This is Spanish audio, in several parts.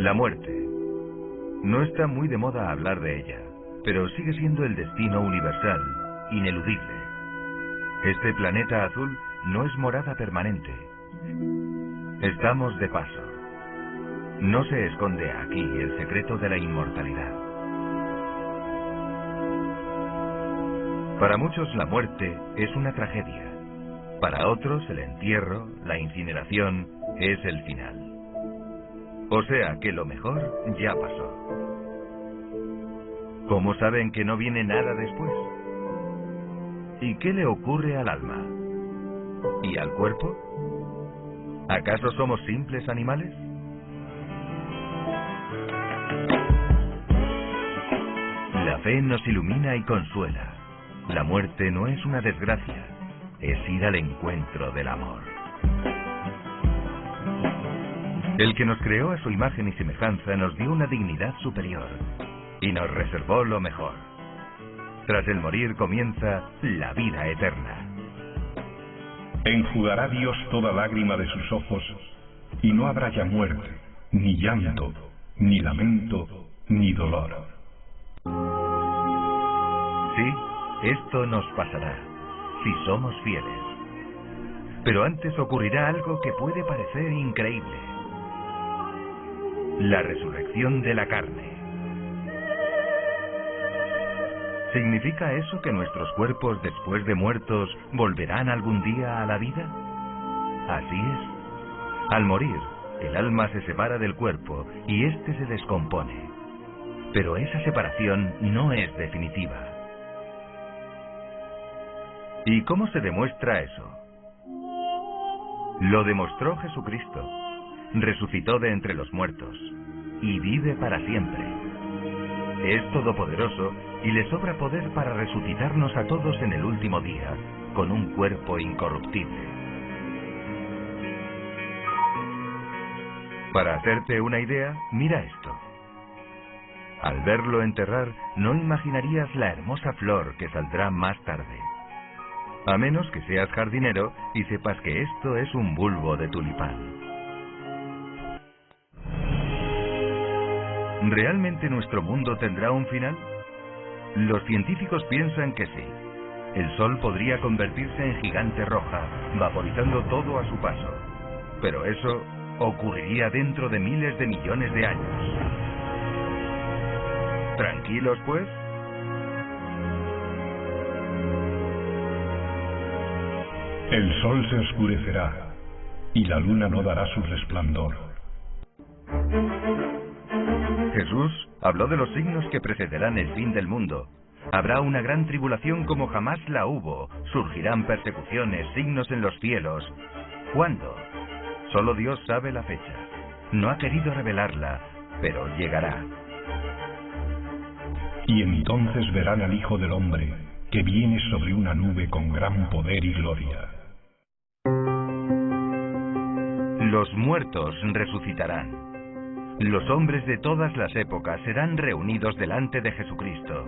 La muerte. No está muy de moda hablar de ella, pero sigue siendo el destino universal, ineludible. Este planeta azul no es morada permanente. Estamos de paso. No se esconde aquí el secreto de la inmortalidad. Para muchos la muerte es una tragedia. Para otros el entierro, la incineración, es el final. O sea que lo mejor ya pasó. ¿Cómo saben que no viene nada después? ¿Y qué le ocurre al alma? ¿Y al cuerpo? ¿Acaso somos simples animales? La fe nos ilumina y consuela. La muerte no es una desgracia, es ir al encuentro del amor. El que nos creó a su imagen y semejanza nos dio una dignidad superior y nos reservó lo mejor. Tras el morir comienza la vida eterna. Enjugará Dios toda lágrima de sus ojos, y no habrá ya muerte, ni llanto, ni lamento, ni dolor. Sí, esto nos pasará, si somos fieles. Pero antes ocurrirá algo que puede parecer increíble. La resurrección de la carne. ¿Significa eso que nuestros cuerpos después de muertos volverán algún día a la vida? Así es. Al morir, el alma se separa del cuerpo y éste se descompone. Pero esa separación no es definitiva. ¿Y cómo se demuestra eso? Lo demostró Jesucristo. Resucitó de entre los muertos y vive para siempre. Es todopoderoso y le sobra poder para resucitarnos a todos en el último día con un cuerpo incorruptible. Para hacerte una idea, mira esto. Al verlo enterrar, no imaginarías la hermosa flor que saldrá más tarde. A menos que seas jardinero y sepas que esto es un bulbo de tulipán. ¿Realmente nuestro mundo tendrá un final? Los científicos piensan que sí. El Sol podría convertirse en gigante roja, vaporizando todo a su paso. Pero eso ocurriría dentro de miles de millones de años. ¿Tranquilos, pues? El sol se oscurecerá y la luna no dará su resplandor. Jesús habló de los signos que precederán el fin del mundo. Habrá una gran tribulación como jamás la hubo. Surgirán persecuciones, signos en los cielos. ¿Cuándo? Solo Dios sabe la fecha. No ha querido revelarla, pero llegará. Y entonces verán al Hijo del Hombre, que viene sobre una nube con gran poder y gloria. Los muertos resucitarán. Los hombres de todas las épocas serán reunidos delante de Jesucristo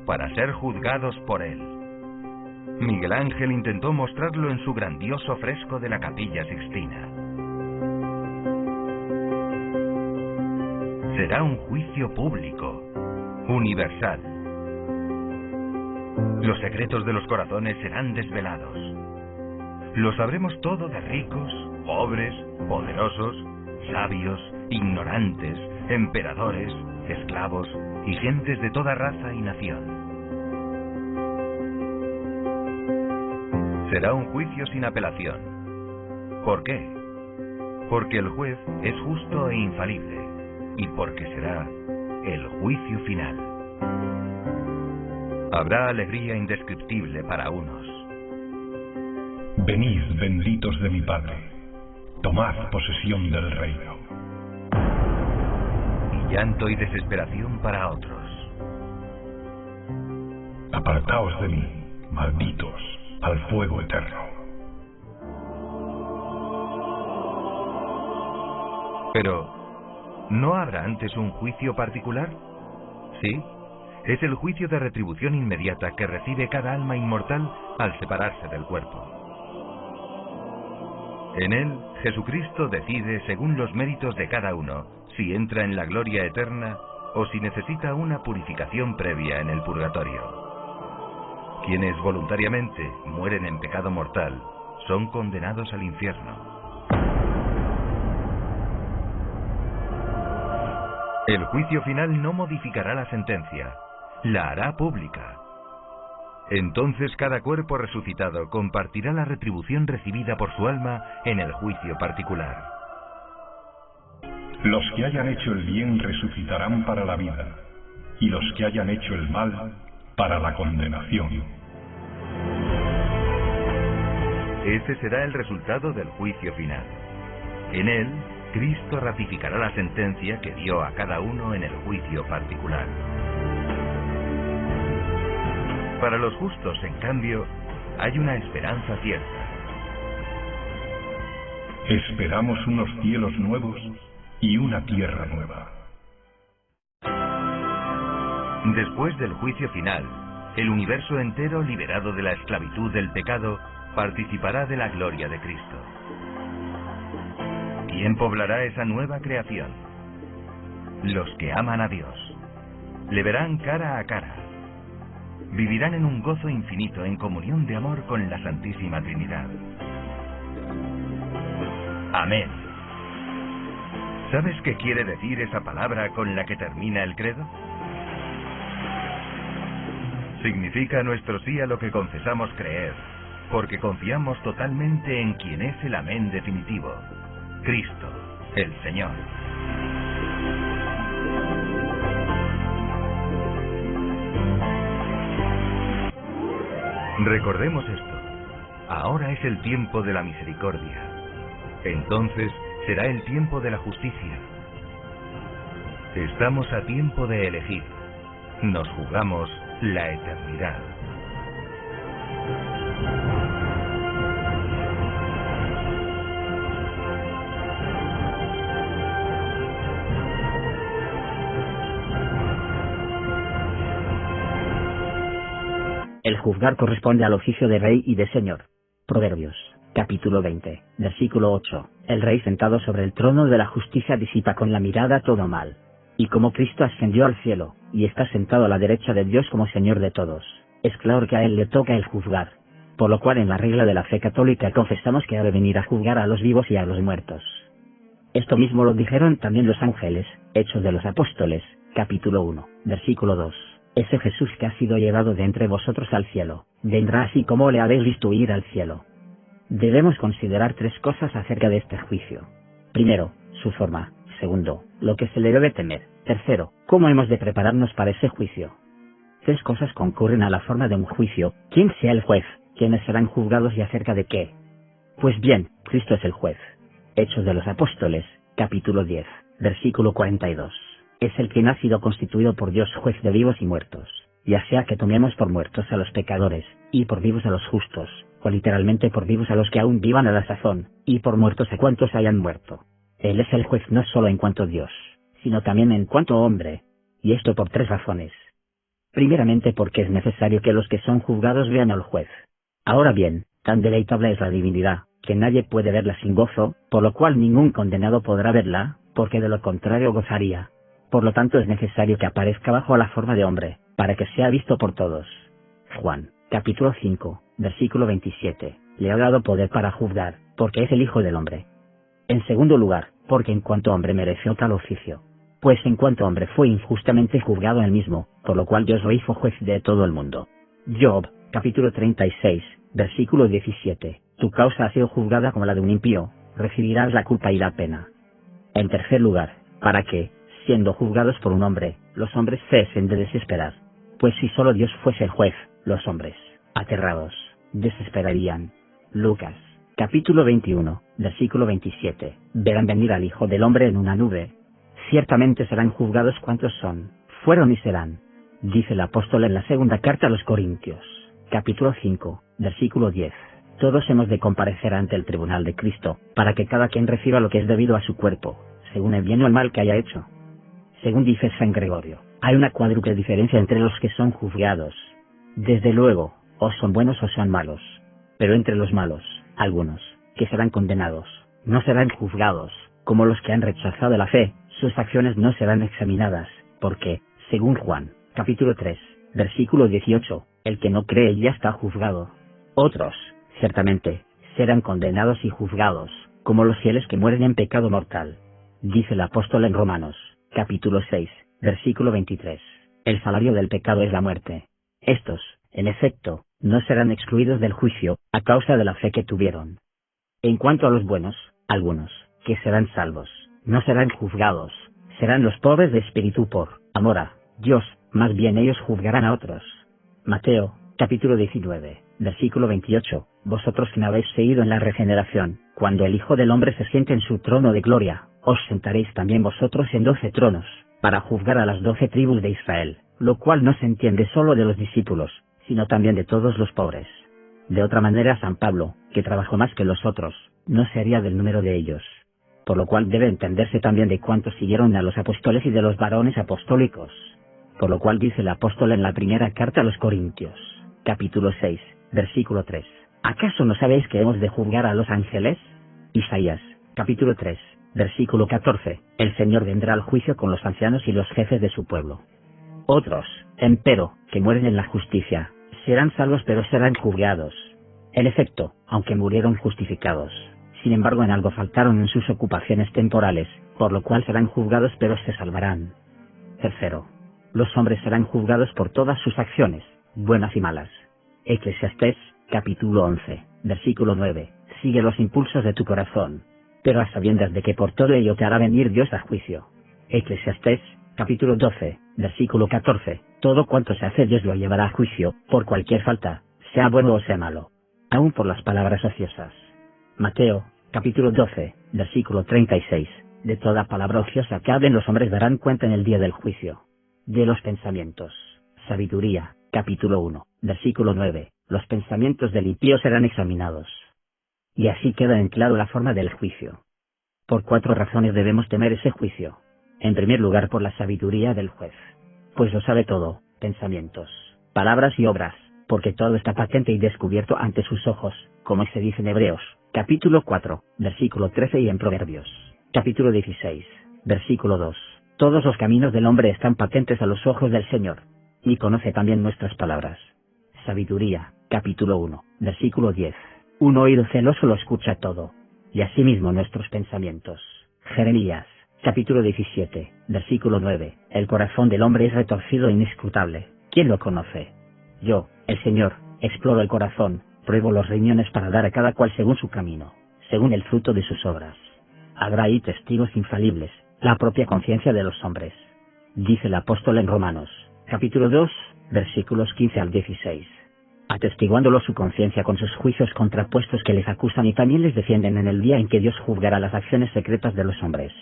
para ser juzgados por Él. Miguel Ángel intentó mostrarlo en su grandioso fresco de la Capilla Sixtina. Será un juicio público, universal. Los secretos de los corazones serán desvelados. Lo sabremos todo de ricos, pobres, poderosos, sabios, ignorantes, emperadores, esclavos y gentes de toda raza y nación. Será un juicio sin apelación. ¿Por qué? Porque el juez es justo e infalible y porque será el juicio final. Habrá alegría indescriptible para unos. Venid, benditos de mi Padre, tomad posesión del reino. Y llanto y desesperación para otros. Apartaos de mí, malditos, al fuego eterno. Pero, ¿no habrá antes un juicio particular? Sí, es el juicio de retribución inmediata que recibe cada alma inmortal al separarse del cuerpo. En él, Jesucristo decide, según los méritos de cada uno, si entra en la gloria eterna o si necesita una purificación previa en el purgatorio. Quienes voluntariamente mueren en pecado mortal son condenados al infierno. El juicio final no modificará la sentencia, la hará pública. Entonces cada cuerpo resucitado compartirá la retribución recibida por su alma en el juicio particular. Los que hayan hecho el bien resucitarán para la vida, y los que hayan hecho el mal para la condenación. Ese será el resultado del juicio final. En él, Cristo ratificará la sentencia que dio a cada uno en el juicio particular. Para los justos, en cambio, hay una esperanza cierta. Esperamos unos cielos nuevos y una tierra nueva. Después del juicio final, el universo entero, liberado de la esclavitud del pecado, participará de la gloria de Cristo. ¿Quién poblará esa nueva creación? Los que aman a Dios. Le verán cara a cara. Vivirán en un gozo infinito en comunión de amor con la Santísima Trinidad. Amén. ¿Sabes qué quiere decir esa palabra con la que termina el credo? Significa nuestro sí a lo que confesamos creer, porque confiamos totalmente en quien es el amén definitivo, Cristo, el Señor. Recordemos esto. Ahora es el tiempo de la misericordia. Entonces será el tiempo de la justicia. Estamos a tiempo de elegir. Nos jugamos la eternidad. El juzgar corresponde al oficio de rey y de señor. Proverbios, capítulo 20, versículo 8. El rey sentado sobre el trono de la justicia disipa con la mirada todo mal. Y como Cristo ascendió al cielo, y está sentado a la derecha de Dios como Señor de todos, es claro que a Él le toca el juzgar. Por lo cual en la regla de la fe católica confesamos que ha de venir a juzgar a los vivos y a los muertos. Esto mismo lo dijeron también los ángeles, Hechos de los Apóstoles, capítulo 1, versículo 2. Ese Jesús que ha sido llevado de entre vosotros al cielo, vendrá así como le habéis visto ir al cielo. Debemos considerar tres cosas acerca de este juicio. Primero, su forma. Segundo, lo que se le debe temer. Tercero, cómo hemos de prepararnos para ese juicio. Tres cosas concurren a la forma de un juicio: quién sea el juez, quiénes serán juzgados y acerca de qué. Pues bien, Cristo es el juez. Hechos de los Apóstoles, capítulo 10, versículo 42. Es el quien ha sido constituido por Dios juez de vivos y muertos, ya sea que tomemos por muertos a los pecadores, y por vivos a los justos, o literalmente por vivos a los que aún vivan a la sazón, y por muertos a cuantos hayan muerto. Él es el juez no solo en cuanto Dios, sino también en cuanto hombre, y esto por tres razones. Primeramente porque es necesario que los que son juzgados vean al juez. Ahora bien, tan deleitable es la divinidad, que nadie puede verla sin gozo, por lo cual ningún condenado podrá verla, porque de lo contrario gozaría. Por lo tanto es necesario que aparezca bajo la forma de hombre, para que sea visto por todos. Juan, capítulo 5, versículo 27, le ha dado poder para juzgar, porque es el Hijo del Hombre. En segundo lugar, porque en cuanto hombre mereció tal oficio. Pues en cuanto hombre fue injustamente juzgado él mismo, por lo cual Dios lo hizo juez de todo el mundo. Job, capítulo 36, versículo 17, tu causa ha sido juzgada como la de un impío, recibirás la culpa y la pena. En tercer lugar, para que, siendo juzgados por un hombre, los hombres cesen de desesperar. Pues si solo Dios fuese el juez, los hombres, aterrados, desesperarían. Lucas, capítulo 21, versículo 27, verán venir al Hijo del Hombre en una nube. Ciertamente serán juzgados cuantos son, fueron y serán. Dice el apóstol en la segunda carta a los Corintios, capítulo 5, versículo 10. Todos hemos de comparecer ante el tribunal de Cristo, para que cada quien reciba lo que es debido a su cuerpo, según el bien o el mal que haya hecho. Según dice San Gregorio, hay una cuádruple diferencia entre los que son juzgados. Desde luego, o son buenos o son malos. Pero entre los malos, algunos, que serán condenados, no serán juzgados, como los que han rechazado la fe, sus acciones no serán examinadas, porque, según Juan, capítulo 3, versículo 18, el que no cree ya está juzgado. Otros, ciertamente, serán condenados y juzgados, como los fieles que mueren en pecado mortal. Dice el apóstol en Romanos, capítulo 6, versículo 23. El salario del pecado es la muerte. Estos, en efecto, no serán excluidos del juicio, a causa de la fe que tuvieron. En cuanto a los buenos, algunos, que serán salvos, no serán juzgados, serán los pobres de espíritu por amor a Dios, más bien ellos juzgarán a otros. Mateo, capítulo 19, versículo 28, vosotros que me habéis seguido en la regeneración, cuando el Hijo del Hombre se siente en su trono de gloria, os sentaréis también vosotros en 12 tronos, para juzgar a las 12 tribus de Israel, lo cual no se entiende solo de los discípulos, sino también de todos los pobres. De otra manera San Pablo, que trabajó más que los otros, no sería del número de ellos. Por lo cual debe entenderse también de cuántos siguieron a los apóstoles y de los varones apostólicos. Por lo cual dice el apóstol en la primera carta a los Corintios, capítulo 6, versículo 3. ¿Acaso no sabéis que hemos de juzgar a los ángeles? Isaías, capítulo 3, versículo 14. El Señor vendrá al juicio con los ancianos y los jefes de su pueblo. Otros, empero, que mueren en la justicia, serán salvos pero serán juzgados. En efecto, aunque murieron justificados, sin embargo en algo faltaron en sus ocupaciones temporales, por lo cual serán juzgados pero se salvarán. Tercero, los hombres serán juzgados por todas sus acciones, buenas y malas. Eclesiastés, capítulo 11, versículo 9, sigue los impulsos de tu corazón, pero a sabiendas de que por todo ello te hará venir Dios a juicio. Eclesiastés, capítulo 12, versículo 14, todo cuanto se hace Dios lo llevará a juicio, por cualquier falta, sea bueno o sea malo, aun por las palabras ociosas. Mateo, capítulo 12, versículo 36, de toda palabra ociosa que hablen los hombres darán cuenta en el día del juicio. De los pensamientos. Sabiduría, capítulo 1, versículo 9, los pensamientos del impío serán examinados. Y así queda en claro la forma del juicio. Por 4 razones debemos temer ese juicio. En primer lugar por la sabiduría del juez. Pues lo sabe todo, pensamientos, palabras y obras, porque todo está patente y descubierto ante sus ojos, como se dice en Hebreos, capítulo 4, versículo 13 y en Proverbios, capítulo 16, versículo 2. Todos los caminos del hombre están patentes a los ojos del Señor, y conoce también nuestras palabras. Sabiduría, capítulo 1, versículo 10. Un oído celoso lo escucha todo, y asimismo nuestros pensamientos. Jeremías, capítulo 17, versículo 9. El corazón del hombre es retorcido e inescrutable. ¿Quién lo conoce? Yo, el Señor, exploro el corazón, pruebo los riñones para dar a cada cual según su camino, según el fruto de sus obras. Habrá ahí testigos infalibles, la propia conciencia de los hombres. Dice el apóstol en Romanos, capítulo 2, versículos 15 al 16. Atestiguándolo su conciencia con sus juicios contrapuestos que les acusan y también les defienden en el día en que Dios juzgará las acciones secretas de los hombres.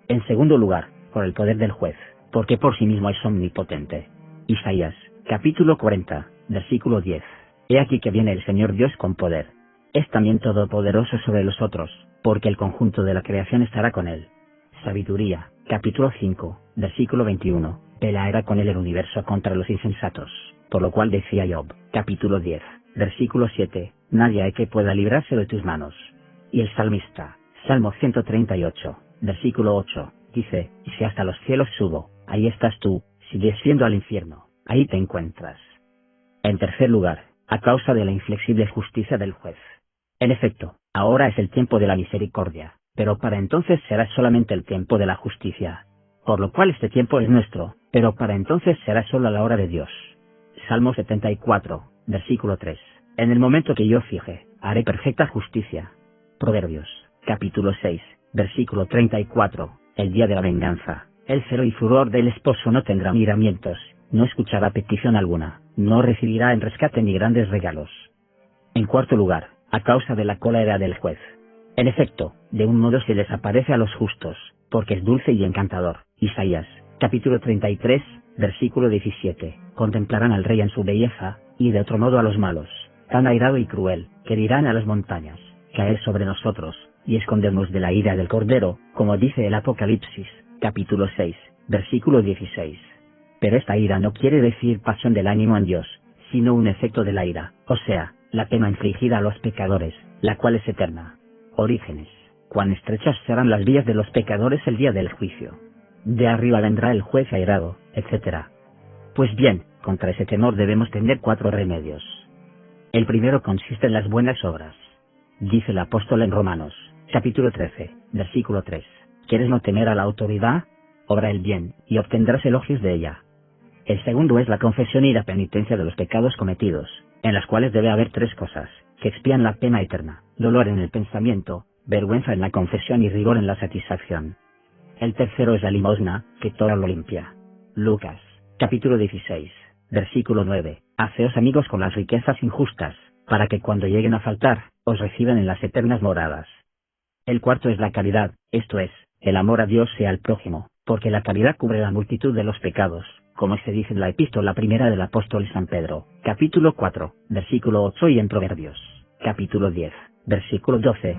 En segundo lugar, por el poder del juez, porque por sí mismo es omnipotente. Isaías, capítulo 40, versículo 10. He aquí que viene el Señor Dios con poder. Es también todopoderoso sobre los otros, porque el conjunto de la creación estará con él. Sabiduría, capítulo 5, versículo 21. Peleará con él el universo contra los insensatos, por lo cual decía Job, capítulo 10, versículo 7, nadie hay que pueda librarse de tus manos. Y el salmista, Salmo 138, versículo 8, dice, y si hasta los cielos subo, ahí estás tú, si desciendo al infierno, ahí te encuentras. En tercer lugar, a causa de la inflexible justicia del juez. En efecto, ahora es el tiempo de la misericordia, pero para entonces será solamente el tiempo de la justicia. Por lo cual este tiempo es nuestro, pero para entonces será solo a la hora de Dios. Salmo 74, versículo 3. En el momento que yo fije, haré perfecta justicia. Proverbios, capítulo 6, versículo 34. El día de la venganza, el celo y furor del esposo no tendrá miramientos, no escuchará petición alguna, no recibirá en rescate ni grandes regalos. En cuarto lugar, a causa de la cólera del juez. En efecto, de un modo se desaparece a los justos, porque es dulce y encantador. Isaías, capítulo 33, versículo 17. Contemplarán al rey en su belleza, y de otro modo a los malos, tan airado y cruel, que dirán a las montañas, caer sobre nosotros, y escondernos de la ira del Cordero, como dice el Apocalipsis, capítulo 6, versículo 16. Pero esta ira no quiere decir pasión del ánimo en Dios, sino un efecto de la ira, o sea, la pena infligida a los pecadores, la cual es eterna. Orígenes. Cuán estrechas serán las vías de los pecadores el día del juicio. de arriba vendrá el juez airado, etc. Pues bien, contra ese temor debemos tener 4 remedios. El primero consiste en las buenas obras. Dice el apóstol en Romanos, capítulo 13, versículo 3. ¿Quieres no temer a la autoridad? Obra el bien, y obtendrás elogios de ella. El segundo es la confesión y la penitencia de los pecados cometidos, en las cuales debe haber 3 cosas, que expían la pena eterna: dolor en el pensamiento, vergüenza en la confesión y rigor en la satisfacción. El tercero es la limosna, que todo lo limpia. Lucas, capítulo 16, versículo 9. Haceos amigos con las riquezas injustas, para que cuando lleguen a faltar, os reciban en las eternas moradas. El cuarto es la caridad, esto es, el amor a Dios y al prójimo, porque la caridad cubre la multitud de los pecados, como se dice en la epístola primera del apóstol San Pedro, capítulo 4, versículo 8 y en Proverbios, capítulo 10, versículo 12.